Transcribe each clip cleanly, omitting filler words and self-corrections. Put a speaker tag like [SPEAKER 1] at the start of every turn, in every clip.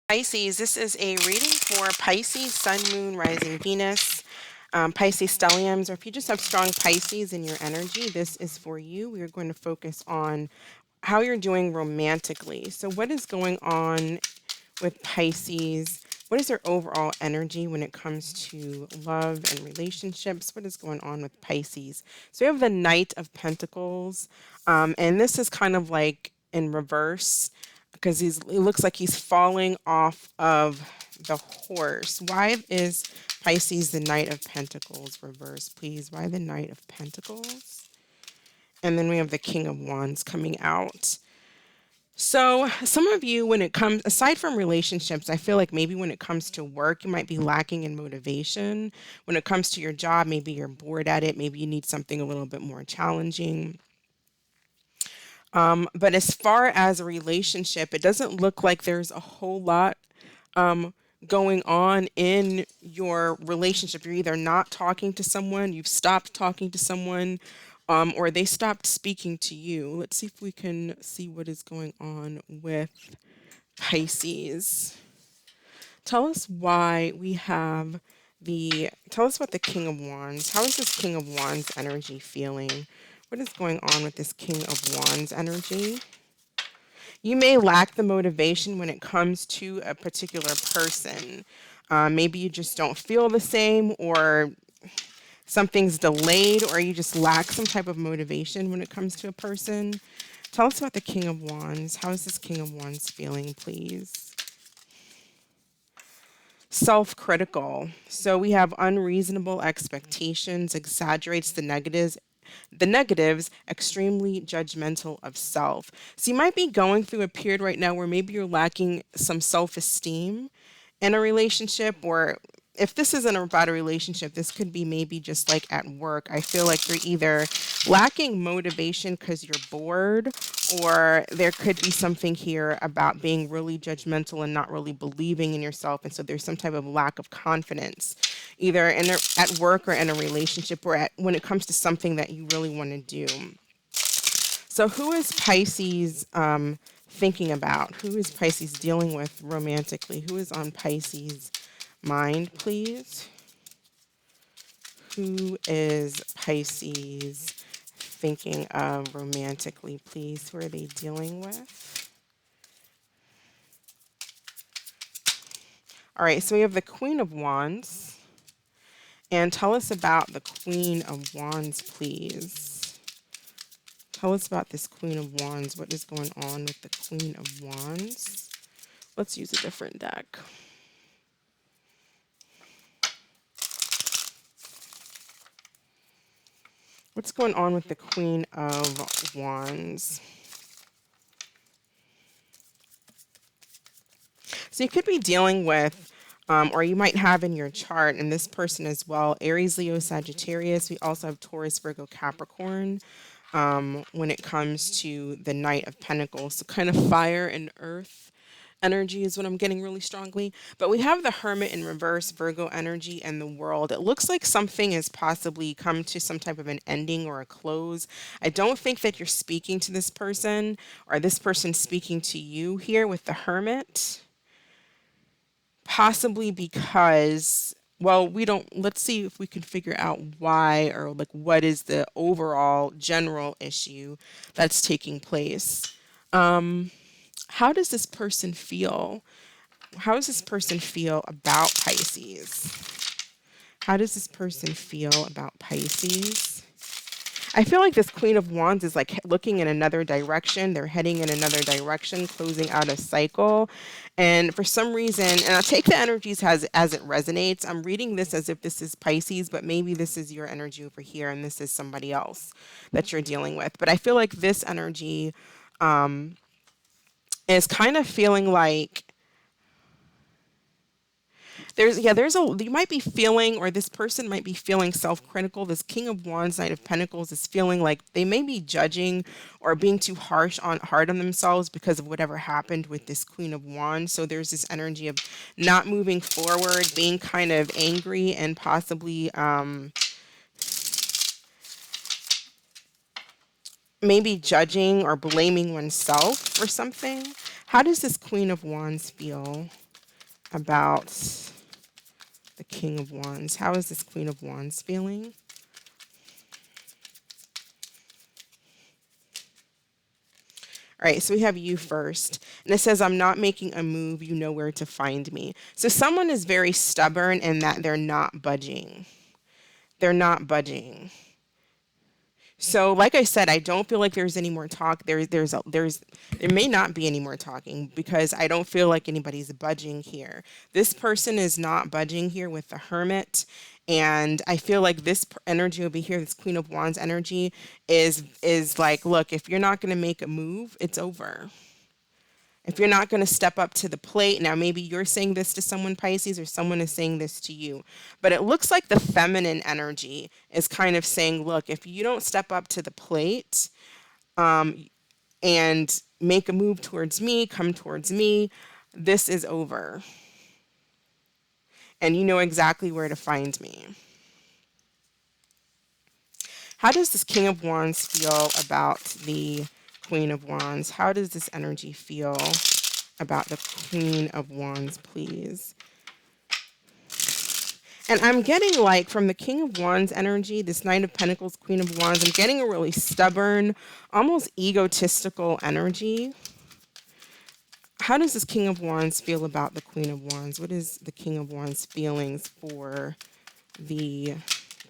[SPEAKER 1] Pisces, this is a reading for Pisces, Sun, Moon, Rising Venus, Pisces stelliums, or if you just have strong Pisces in your energy, this is for you. We are going to focus on how you're doing romantically. So what is going on with Pisces? What is their overall energy when it comes to love and relationships? What is going on with Pisces? So we have the Knight of Pentacles, and this is kind of like in reverse because it looks like he's falling off of the horse. Why is Pisces the Knight of Pentacles reverse, please? Why the Knight of Pentacles? And then we have the King of Wands coming out. So some of you, when it comes, aside from relationships, I feel like maybe when it comes to work, you might be lacking in motivation. When it comes to your job, maybe you're bored at it. Maybe you need something a little bit more challenging. But as far as a relationship, it doesn't look like there's a whole lot going on in your relationship. You're either not talking to someone, you've stopped talking to someone, or they stopped speaking to you. Let's see if we can see what is going on with Pisces. Tell us why we have tell us about the King of Wands. How is this King of Wands energy feeling? What is going on with this King of Wands energy? You may lack the motivation when it comes to a particular person. Maybe you just don't feel the same, or something's delayed, or you just lack some type of motivation when it comes to a person. Tell us about the King of Wands. How is this King of Wands feeling, please? Self-critical. So we have unreasonable expectations, exaggerates the negatives, extremely judgmental of self. So you might be going through a period right now where maybe you're lacking some self-esteem in a relationship, or if this isn't about a relationship, this could be maybe just like at work. I feel like you're either lacking motivation because you're bored, or there could be something here about being really judgmental and not really believing in yourself. And so there's some type of lack of confidence, either at work or in a relationship, or when it comes to something that you really want to do. So who is Pisces thinking about? Who is Pisces dealing with romantically? Who is on Pisces' mind, please? Who is Pisces thinking of romantically, please? Who are they dealing with? All right, so we have the Queen of Wands. And tell us about the Queen of Wands, please. Tell us about this Queen of Wands. What is going on with the Queen of Wands? Let's use a different deck. What's going on with the Queen of Wands? So you could be dealing with, or you might have in your chart, and this person as well, Aries, Leo, Sagittarius. We also have Taurus, Virgo, Capricorn. When it comes to the Knight of Pentacles, so kind of fire and earth energy is what I'm getting really strongly. But we have the Hermit in reverse, Virgo energy, and the World. It looks like something has possibly come to some type of an ending or a close. I don't think that you're speaking to this person, or this person speaking to you here with the Hermit. Possibly because, well, we don't, let's see if we can figure out why, or like what is the overall general issue that's taking place. How does this person feel? How does this person feel about Pisces? How does this person feel about Pisces? I feel like this Queen of Wands is like looking in another direction. They're heading in another direction, closing out a cycle. And for some reason, and I'll take the energies as it resonates. I'm reading this as if this is Pisces, but maybe this is your energy over here and this is somebody else that you're dealing with. But I feel like this energy is kind of feeling like you might be feeling, or this person might be feeling self-critical. This King of Wands, Knight of Pentacles is feeling like they may be judging or being too hard on themselves because of whatever happened with this Queen of Wands. So there's this energy of not moving forward, being kind of angry, and possibly maybe judging or blaming oneself for something. How does this Queen of Wands feel? about the King of Wands? How is this Queen of Wands feeling? All right, so we have you first. And it says, I'm not making a move. You know where to find me. So someone is very stubborn in that they're not budging. They're not budging. So, like I said, I don't feel like there's any more talk. There may not be any more talking because I don't feel like anybody's budging here. This person is not budging here with the Hermit, and I feel like this energy over here, this Queen of Wands energy, is like, look, if you're not going to make a move, it's over. If you're not going to step up to the plate, now maybe you're saying this to someone, Pisces, or someone is saying this to you. But it looks like the feminine energy is kind of saying, look, if you don't step up to the plate and make a move towards me, come towards me, this is over. And you know exactly where to find me. How does this King of Wands feel about the Queen of Wands? How does this energy feel about the Queen of Wands, please? And I'm getting, like, from the King of Wands energy, this Knight of Pentacles, Queen of Wands, I'm getting a really stubborn, almost egotistical energy. How does this King of Wands feel about the Queen of Wands? What is the King of Wands' feelings for the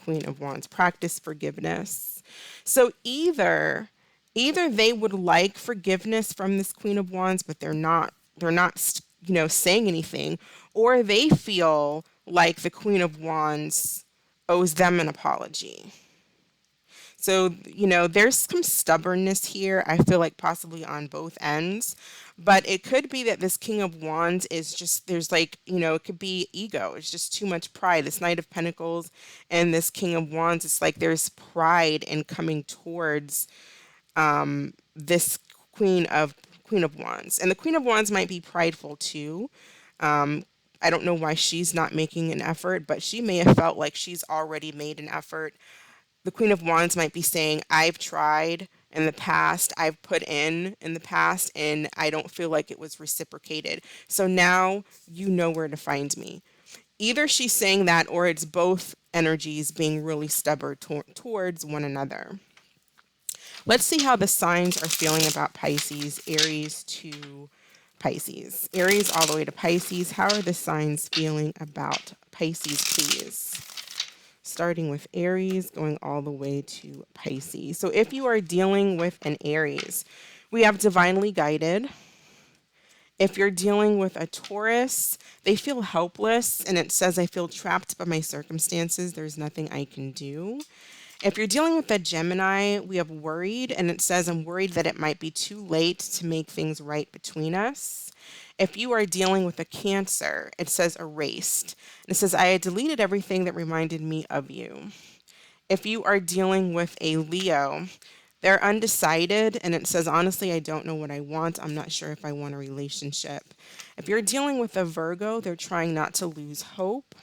[SPEAKER 1] Queen of Wands? Practice forgiveness. So either they would like forgiveness from this Queen of Wands, but they're not saying anything, or they feel like the Queen of Wands owes them an apology. So, there's some stubbornness here, I feel like possibly on both ends. But it could be that this King of Wands is just, there's like, it could be ego. It's just too much pride. This Knight of Pentacles and this King of Wands, it's like there's pride in coming towards this Queen of Wands. And the Queen of Wands might be prideful too. I don't know why she's not making an effort, but she may have felt like she's already made an effort. The Queen of Wands might be saying, I've tried in the past, I've put in the past, and I don't feel like it was reciprocated. So now you know where to find me. Either she's saying that, or it's both energies being really stubborn towards one another. Let's see how the signs are feeling about Pisces, Aries to Pisces. Aries all the way to Pisces. How are the signs feeling about Pisces, please? Starting with Aries, going all the way to Pisces. So if you are dealing with an Aries, we have divinely guided. If you're dealing with a Taurus, they feel helpless, and it says, I feel trapped by my circumstances. There's nothing I can do. If you're dealing with a Gemini, we have worried, and it says, I'm worried that it might be too late to make things right between us. If you are dealing with a Cancer, it says erased. And it says, I had deleted everything that reminded me of you. If you are dealing with a Leo, they're undecided, and it says, honestly, I don't know what I want. I'm not sure if I want a relationship. If you're dealing with a Virgo, they're trying not to lose hope.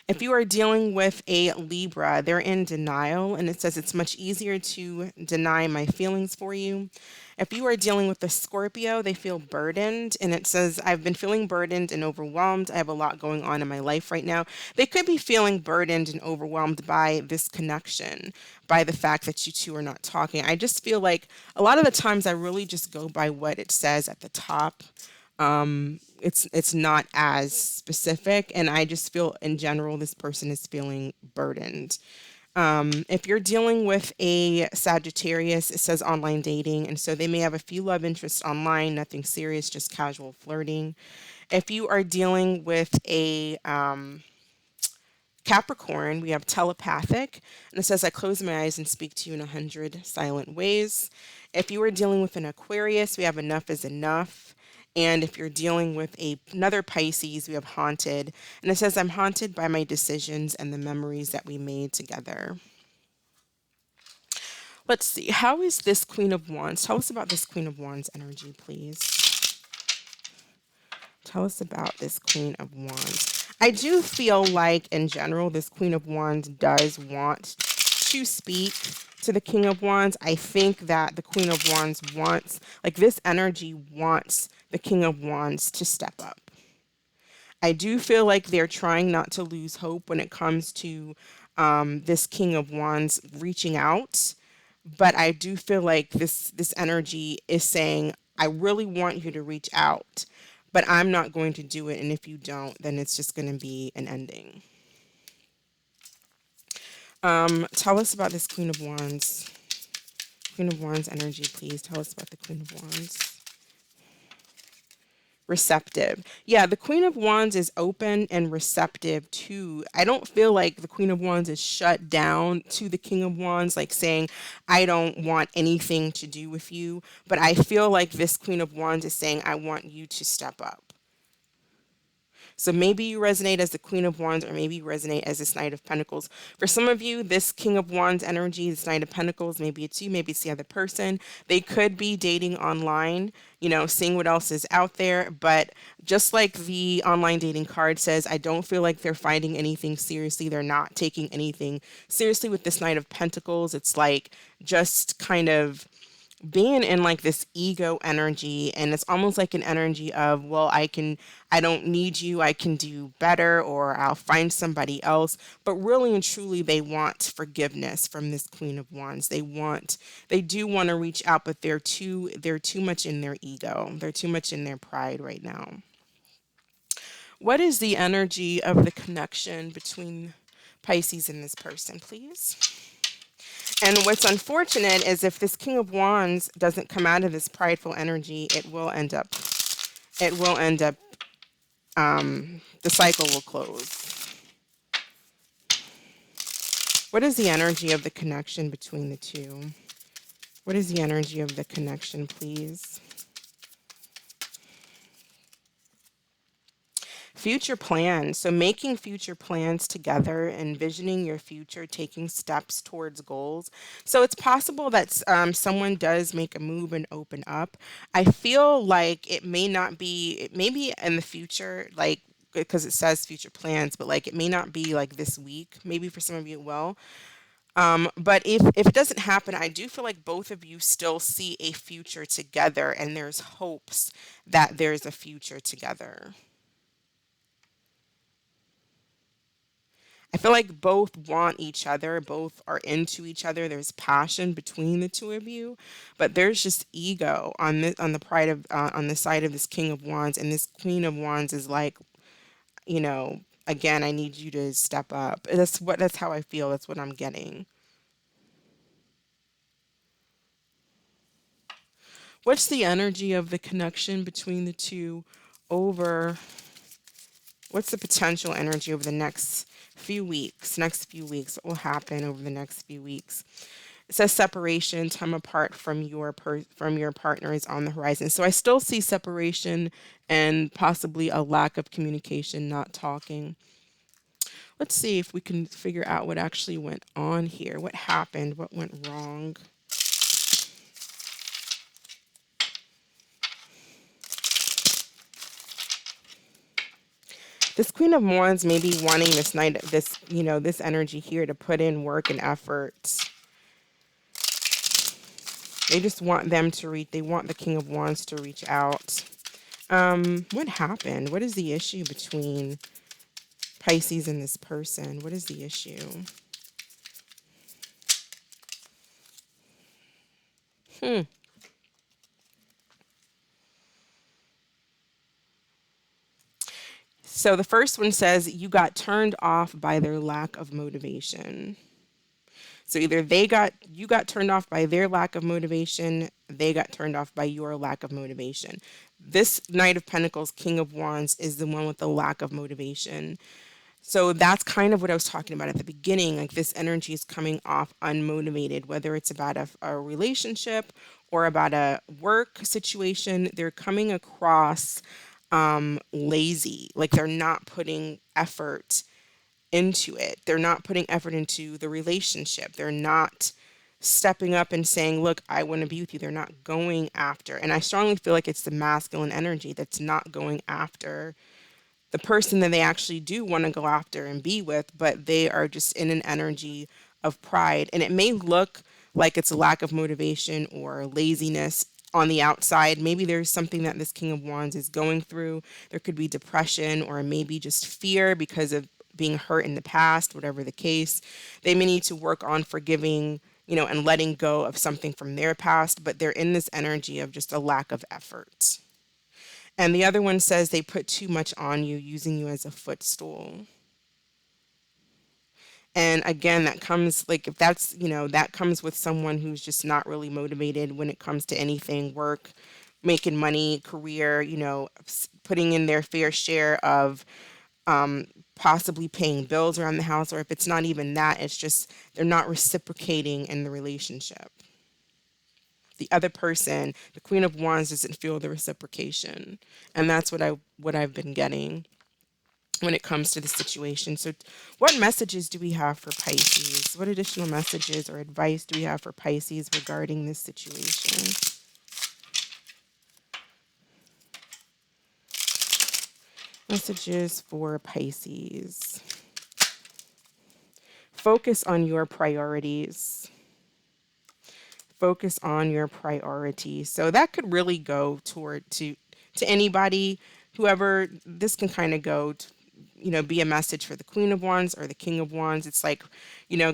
[SPEAKER 1] If you are dealing with a Libra, they're in denial, and it says it's much easier to deny my feelings for you. If you are dealing with a Scorpio, they feel burdened, and it says, I've been feeling burdened and overwhelmed. I have a lot going on in my life right now. They could be feeling burdened and overwhelmed by this connection, by the fact that you two are not talking. I just feel like a lot of the times I really just go by what it says at the top. It's not as specific, and I just feel in general this person is feeling burdened. If you're dealing with a Sagittarius, it says online dating, and so they may have a few love interests online, nothing serious, just casual flirting. If you are dealing with a Capricorn, we have telepathic, and it says, I close my eyes and speak to you in 100 silent ways. If you are dealing with an Aquarius, we have enough is enough. And if you're dealing with another Pisces, we have haunted. And it says, I'm haunted by my decisions and the memories that we made together. Let's see. How is this Queen of Wands? Tell us about this Queen of Wands energy, please. Tell us about this Queen of Wands. I do feel like, in general, this Queen of Wands does want to speak to the King of Wands, I think that the Queen of Wands wants, like this energy wants the King of Wands to step up. I do feel like they're trying not to lose hope when it comes to this King of Wands reaching out. But I do feel like this energy is saying, I really want you to reach out, but I'm not going to do it. And if you don't, then it's just going to be an ending. Tell us about this Queen of Wands. Queen of Wands energy, please. Tell us about the Queen of Wands. Receptive. Yeah, the Queen of Wands is open and receptive too. I don't feel like the Queen of Wands is shut down to the King of Wands, like saying, I don't want anything to do with you. But I feel like this Queen of Wands is saying, I want you to step up. So maybe you resonate as the Queen of Wands, or maybe you resonate as this Knight of Pentacles. For some of you, this King of Wands energy, this Knight of Pentacles, maybe it's you, maybe it's the other person. They could be dating online, you know, seeing what else is out there. But just like the online dating card says, I don't feel like they're finding anything seriously. They're not taking anything seriously with this Knight of Pentacles. It's like just kind of being in like this ego energy, and it's almost like an energy of, well, I don't need you, I can do better, or I'll find somebody else. But really and truly, they want forgiveness from this Queen of Wands. They do want to reach out, but they're too much in their ego, they're too much in their pride right now. What is the energy of the connection between Pisces and this person, please? And what's unfortunate is if this King of Wands doesn't come out of this prideful energy, the cycle will close. What is the energy of the connection between the two? What is the energy of the connection, please? Future plans. So making future plans together, envisioning your future, taking steps towards goals. So it's possible that someone does make a move and open up. I feel like it may not be, it may be in the future, like, because it says future plans, but like it may not be like this week. Maybe for some of you it will. But if it doesn't happen, I do feel like both of you still see a future together, and there's hopes that there's a future together. I feel like both want each other, both are into each other. There's passion between the two of you, but there's just ego on the pride of on the side of this King of Wands, and this Queen of Wands is like, you know, again, I need you to step up. That's how I feel. That's what I'm getting. What's the energy of the connection between the two over what's the potential energy over the next few weeks? What will happen over the next few weeks? It says separation, time apart from from your partner is on the horizon. So I still see separation and possibly a lack of communication, not talking. Let's see if we can figure out what actually went on here. What happened? What went wrong? This Queen of Wands may be wanting this energy here to put in work and effort. They just want they want the King of Wands to reach out. What happened? What is the issue between Pisces and this person? What is the issue? So the first one says you got turned off by their lack of motivation. So either you got turned off by their lack of motivation, they got turned off by your lack of motivation. This Knight of Pentacles, King of Wands, is the one with the lack of motivation. So that's kind of what I was talking about at the beginning. Like this energy is coming off unmotivated, whether it's about a relationship or about a work situation. They're coming across lazy, like they're not putting effort into it. They're not putting effort into the relationship. They're not stepping up and saying, look, I want to be with you. They're not going after. And I strongly feel like it's the masculine energy that's not going after the person that they actually do want to go after and be with, but they are just in an energy of pride. And it may look like it's a lack of motivation or laziness on the outside. Maybe there's something that this King of Wands is going through. There could be depression or maybe just fear because of being hurt in the past, whatever the case. They may need to work on forgiving, and letting go of something from their past, but they're in this energy of just a lack of effort. And the other one says they put too much on you, using you as a footstool. And again, that comes like if that's, that comes with someone who's just not really motivated when it comes to anything work, making money, career, putting in their fair share of possibly paying bills around the house. Or if it's not even that, it's just they're not reciprocating in the relationship. The other person, the Queen of Wands, doesn't feel the reciprocation. And that's what I've been getting when it comes to the situation. So, what messages do we have for Pisces? What additional messages or advice do we have for Pisces regarding this situation? Messages for Pisces. Focus on your priorities. Focus on your priorities. So that could really go to anybody, whoever. This can kind of go to, be a message for the Queen of Wands or the King of Wands. It's like,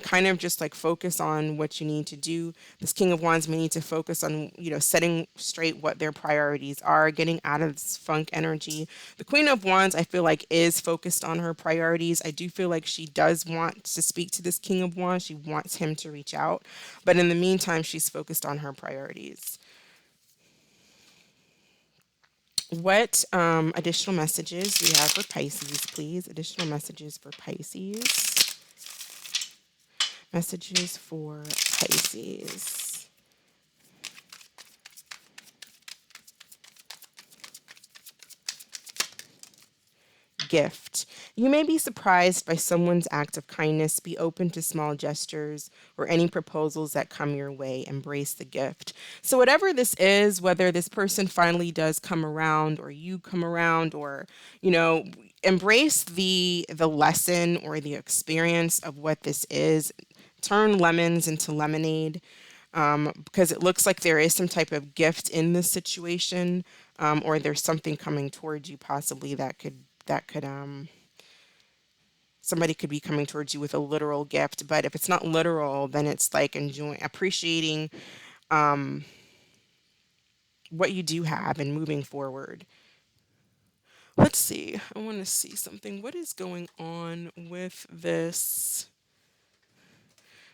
[SPEAKER 1] kind of just like focus on what you need to do. This King of Wands may need to focus on, setting straight what their priorities are, getting out of this funk energy. The Queen of Wands, I feel like, is focused on her priorities. I do feel like she does want to speak to this King of Wands. She wants him to reach out. But in the meantime, she's focused on her priorities. What additional messages do we have for Pisces, please? Additional messages for Pisces. Messages for Pisces. Gift. You may be surprised by someone's act of kindness. Be open to small gestures or any proposals that come your way. Embrace the gift. So whatever this is, whether this person finally does come around or you come around, or, embrace the lesson or the experience of what this is. Turn lemons into lemonade. Because it looks like there is some type of gift in this situation, or there's something coming towards you possibly that could somebody could be coming towards you with a literal gift. But if it's not literal, then it's like enjoying, appreciating what you do have and moving forward. Let's see. I want to see something. What is going on with this?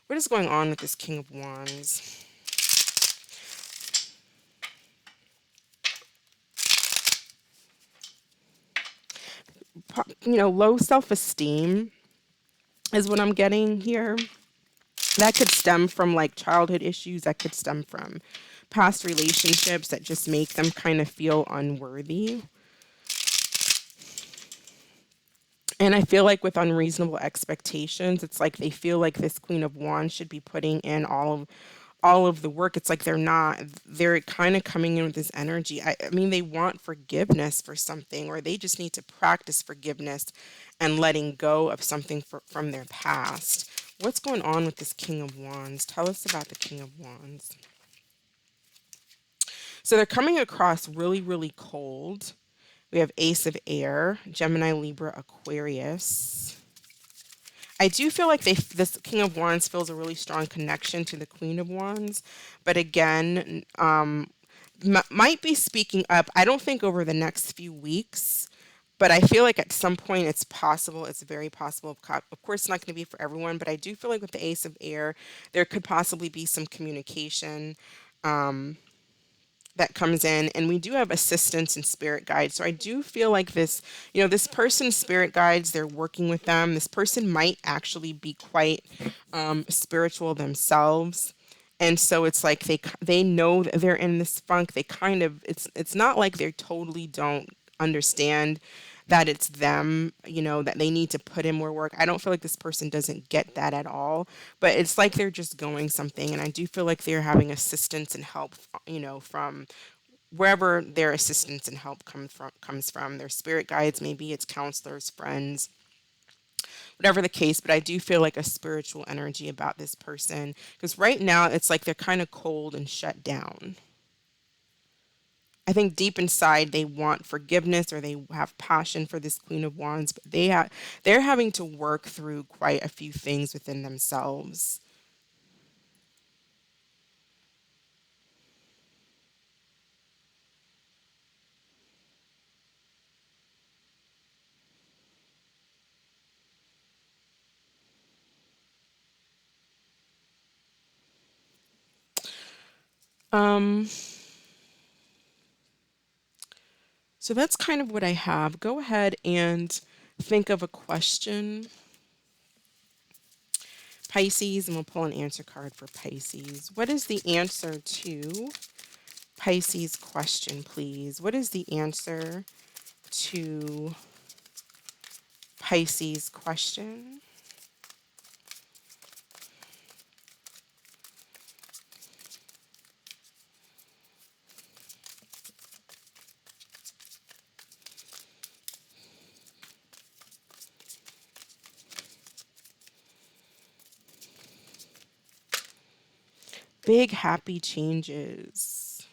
[SPEAKER 1] What is going on with this King of Wands? Low self-esteem is what I'm getting here. That could stem from like childhood issues, that could stem from past relationships that just make them kind of feel unworthy. And I feel like with unreasonable expectations, it's like they feel like this Queen of Wands should be putting in all of the work. It's like they're kind of coming in with this energy. I mean, they want forgiveness for something, or they just need to practice forgiveness and letting go of something from their past. What's going on with this King of Wands? Tell us about the King of Wands. So they're coming across really, really cold. We have Ace of Air, Gemini, Libra, Aquarius. I do feel like this King of Wands feels a really strong connection to the Queen of Wands, but again, might be speaking up. I don't think over the next few weeks, but I feel like at some point it's possible. It's very possible. Of course, it's not going to be for everyone, but I do feel like with the Ace of Air, there could possibly be some communication that comes in, and we do have assistants and spirit guides. So I do feel like this person's spirit guides, they're working with them. This person might actually be quite spiritual themselves. And so it's like they know that they're in this funk. They kind of, it's not like they totally don't understand that it's them, that they need to put in more work. I don't feel like this person doesn't get that at all, but it's like they're just going something. And I do feel like they're having assistance and help, from wherever their assistance and help comes from their spirit guides. Maybe it's counselors, friends, whatever the case, but I do feel like a spiritual energy about this person because right now it's like they're kind of cold and shut down. I think deep inside they want forgiveness or they have passion for this Queen of Wands, but they're having to work through quite a few things within themselves. Um, so that's kind of what I have. Go ahead and think of a question, Pisces, and we'll pull an answer card for Pisces. What is the answer to Pisces question, please? What is the answer to Pisces question? Big happy changes.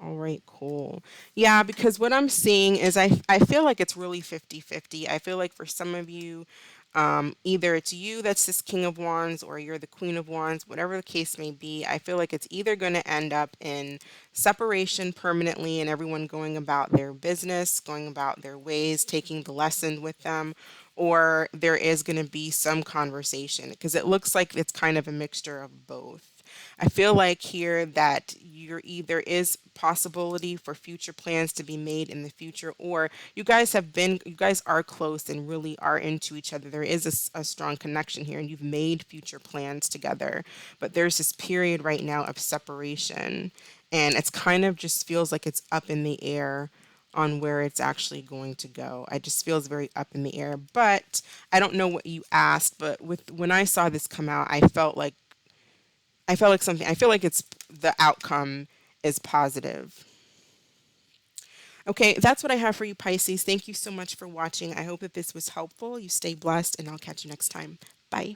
[SPEAKER 1] All right, cool. Yeah, because what I'm seeing is I feel like it's really 50-50. I feel like for some of you, either it's you that's this King of Wands or you're the Queen of Wands, whatever the case may be. I feel like it's either going to end up in separation permanently and everyone going about their business, going about their ways, taking the lesson with them, or there is going to be some conversation because it looks like it's kind of a mixture of both. I feel like here that you're either is possibility for future plans to be made in the future, or you guys are close and really are into each other. There is a strong connection here, and you've made future plans together. But there's this period right now of separation, and it's kind of just feels like it's up in the air on where it's actually going to go. I just feels very up in the air. But I don't know what you asked, but with when I saw this come out, I felt like something. I feel like it's the outcome is positive. Okay, that's what I have for you, Pisces. Thank you so much for watching. I hope that this was helpful. You stay blessed, and I'll catch you next time. Bye.